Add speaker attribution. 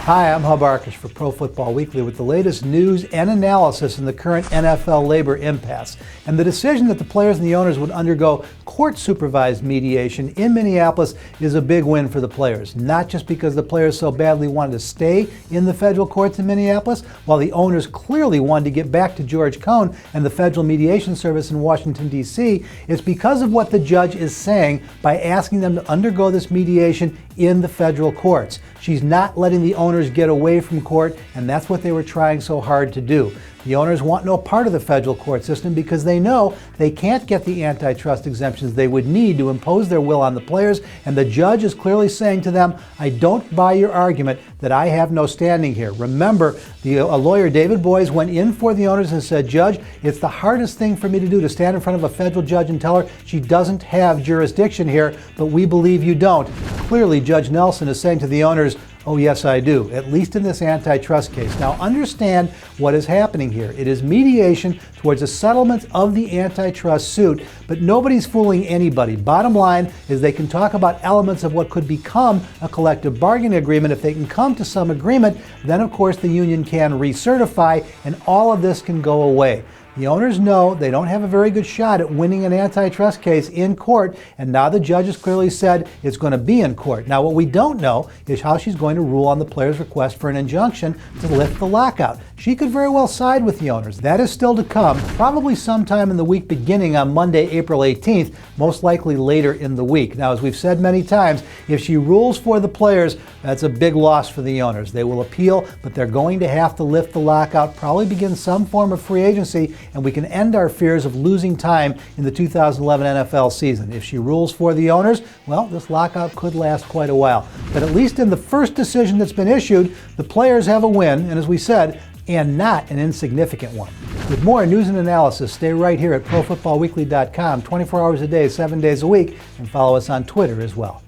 Speaker 1: Hi, I'm Arkush for Pro Football Weekly with the latest news and analysis in the current NFL labor impasse. And the decision that the players and the owners would undergo court-supervised mediation in Minneapolis is a big win for the players. Not just because the players so badly wanted to stay in the federal courts in Minneapolis, while the owners clearly wanted to get back to George Cohn and the Federal Mediation Service in Washington, D.C. It's because of what the judge is saying by asking them to undergo this mediation in the federal courts. She's not letting the owners get away from court, and that's what they were trying so hard to do. The owners want no part of the federal court system because they know they can't get the antitrust exemptions they would need to impose their will on the players, and the judge is clearly saying to them, I don't buy your argument that I have no standing here. Remember, a lawyer, David Boies, went in for the owners and said, Judge, it's the hardest thing for me to do to stand in front of a federal judge and tell her she doesn't have jurisdiction here, but we believe you don't. Clearly, Judge Nelson is saying to the owners, oh, yes, I do, at least in this antitrust case. Now, understand what is happening here. It is mediation towards a settlement of the antitrust suit, but nobody's fooling anybody. Bottom line is they can talk about elements of what could become a collective bargaining agreement. If they can come to some agreement, then, of course, the union can recertify, and all of this can go away. The owners know they don't have a very good shot at winning an antitrust case in court, and now the judge has clearly said it's going to be in court. Now, what we don't know is how she's going to rule on the players' request for an injunction to lift the lockout. She could very well side with the owners. That is still to come, probably sometime in the week beginning on Monday, April 18th, most likely later in the week. Now, as we've said many times, if she rules for the players, that's a big loss for the owners. They will appeal, but they're going to have to lift the lockout, probably begin some form of free agency, and we can end our fears of losing time in the 2011 NFL season. If she rules for the owners, well, this lockout could last quite a while. But at least in the first decision that's been issued, the players have a win, and as we said, and not an insignificant one. With more news and analysis, stay right here at ProFootballWeekly.com, 24 hours a day, 7 days a week, and follow us on Twitter as well.